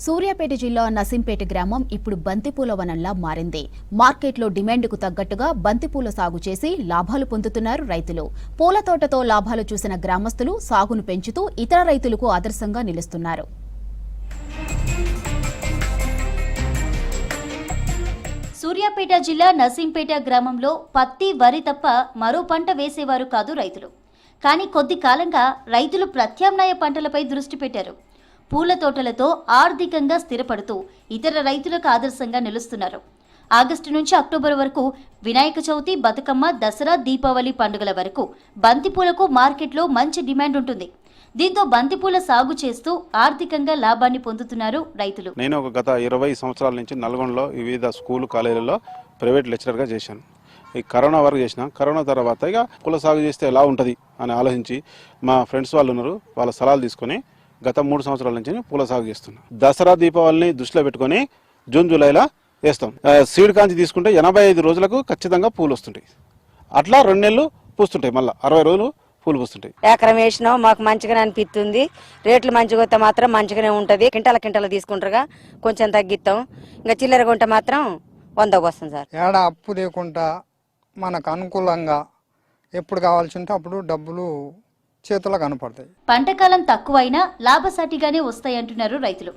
సూర్యాపేట జిల్లా నసింపేట గ్రామం ఇప్పుడు బంతిపూల వనంలా మారింది. మార్కెట్లో డిమాండ్కు తగ్గట్టుగా బంతిపూల సాగు చేసి లాభాలు పొందుతున్నారు రైతులు. పూల తోటతో లాభాలు చూసిన గ్రామస్తులు సాగును పెంచుతూ ఇతర రైతులకు ఆదర్శంగా నిలుస్తున్నారు. సూర్యాపేట జిల్లా నసింపేట గ్రామంలో పత్తి, వరి తప్ప మరో పంట వేసేవారు కాదు రైతులు. కానీ కొద్ది కాలంగా రైతులు ప్రత్యామ్నాయ పంటలపై దృష్టి పెట్టారు. పూల తోటలతో ఆర్థికంగా స్థిరపడుతూ ఇతర రైతులకు ఆదర్శంగా నిలుస్తున్నారు. ఆగస్టు నుంచి అక్టోబర్ వరకు వినాయక చవితి, బతుకమ్మ, దసరా, దీపావళి పండుగల వరకు బంతిపూలకు మార్కెట్లో మంచి డిమాండ్ ఉంటుంది. దీంతో బంతిపూల సాగు చేస్తూ ఆర్థికంగా లాభాన్ని పొందుతున్నారు రైతులు. నేను గత 20 సంవత్సరాల నుంచి నల్గొండలో వివిధ స్కూల్ కాలేజీలలో ప్రైవేట్ లెక్చరర్గా చేశాను. ఈ కరోనా వరకు చేసిన. కరోనా తర్వాత ఇక పూల సాగు చేస్తే ఎలా ఉంటుంది అని ఆలోచించి మా ఫ్రెండ్స్ వాళ్ళు ఉన్నారు, వాళ్ళ సలహాలు తీసుకొని గత 3 సంవత్సరాల నుంచి పూల సాగు చేస్తున్నాం. దసరా, దీపావళిని దృష్టిలో పెట్టుకొని జూన్, జూలైలో వేస్తాం. సీడ్ కాంచి తీసుకుంటే 85 రోజులకు ఖచ్చితంగా పూలు వస్తుంటాయి. అట్లా 2 నెలలు పూస్తుంటాయి, మళ్ళీ 60 రోజులు పూలు పూస్తుంటాయి. ఎకరం వేసినాం, మాకు మంచిగానే అనిపిస్తుంది. రేట్లు మంచిగా వస్తే మాత్రం మంచిగానే ఉంటుంది. కింటాల తీసుకుంటారుగా కొంచెం తగ్గిస్తాం. ఇంకా చిల్లర కొంటే మాత్రం 100కు వస్తుంది సార్. ఏడా అప్పు లేకుండా మనకు అనుకూలంగా ఎప్పుడు కావాల్సి ఉంటే అప్పుడు డబ్బులు చేతుల్లో కనపడతాయి. పంటకాలం తక్కువైనా లాభసాటిగానే వస్తాయంటున్నారు రైతులు.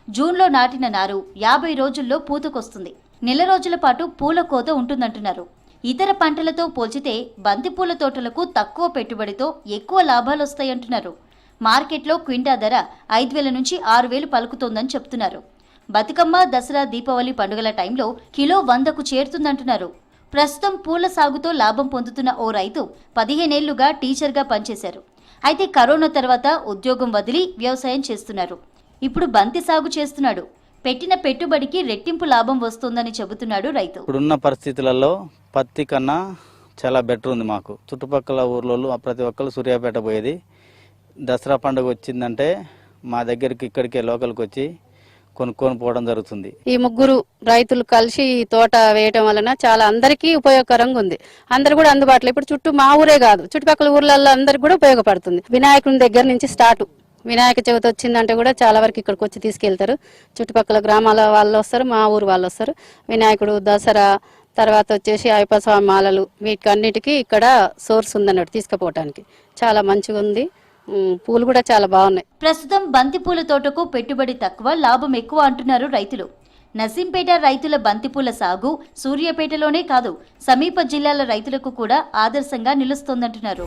జూన్లో నాటిన నారు 50 రోజుల్లో పూతకొస్తుంది. నెల రోజుల పాటు పూల కోత ఉంటుందంటున్నారు. ఇతర పంటలతో పోల్చితే బంతిపూల తోటలకు తక్కువ పెట్టుబడితో ఎక్కువ లాభాలు వస్తాయంటున్నారు. మార్కెట్లో క్వింటా ధర 5,000 నుంచి 6,000 పలుకుతోందని చెప్తున్నారు. బతుకమ్మ, దసరా, దీపావళి పండుగల టైంలో కిలో 100కు చేరుతుందంటున్నారు. ప్రస్తుతం పూల సాగుతో లాభం పొందుతున్న ఓ రైతు 15 ఏళ్లుగా టీచర్గా పనిచేశారు. అయితే కరోనా తర్వాత ఉద్యోగం వదిలి వ్యవసాయం చేస్తున్నారు. ఇప్పుడు బంతి సాగు చేస్తున్నాడు. పెట్టిన పెట్టుబడికి రెట్టింపు లాభం వస్తుందని చెబుతున్నాడు రైతు. ఇప్పుడున్న పరిస్థితులలో పత్తి కన్నా చాలా బెటర్ ఉంది మాకు. చుట్టుపక్కల ఊర్లలో ప్రతి ఒక్కరు సూర్యాపేట పోయేది. దసరా పండుగ వచ్చిందంటే మా దగ్గరికి ఇక్కడికే లోకల్కి వచ్చి కొనుక్కొని పోవడం జరుగుతుంది. ఈ ముగ్గురు రైతులు కలిసి ఈ తోట వేయటం వలన చాలా అందరికీ ఉపయోగకరంగా ఉంది. అందరు కూడా అందుబాటులో ఇప్పుడు చుట్టూ మా ఊరే కాదు చుట్టుపక్కల ఊర్లలో అందరికి కూడా ఉపయోగపడుతుంది. వినాయకుని దగ్గర నుంచి స్టార్ట్. వినాయక చవితి వచ్చిందంటే కూడా చాలా వరకు ఇక్కడికి వచ్చి తీసుకెళ్తారు. చుట్టుపక్కల గ్రామాల వాళ్ళు వస్తారు, మా ఊరు వాళ్ళు వస్తారు. వినాయకుడు, దసరా తర్వాత వచ్చేసి అయ్యప్ప స్వామి మాలలు, వీటికన్నిటికీ ఇక్కడ సోర్స్ ఉందన్నట్టు తీసుకుపోవటానికి చాలా మంచిగా ఉంది. పూలు కూడా చాలా బాగున్నాయి. ప్రస్తుతం బంతిపూల తోటకు పెట్టుబడి తక్కువ, లాభం ఎక్కువ అంటున్నారు రైతులు. నసింపేట రైతుల బంతిపూల సాగు సూర్యాపేటలోనే కాదు సమీప జిల్లాల రైతులకు కూడా ఆదర్శంగా నిలుస్తోందంటున్నారు.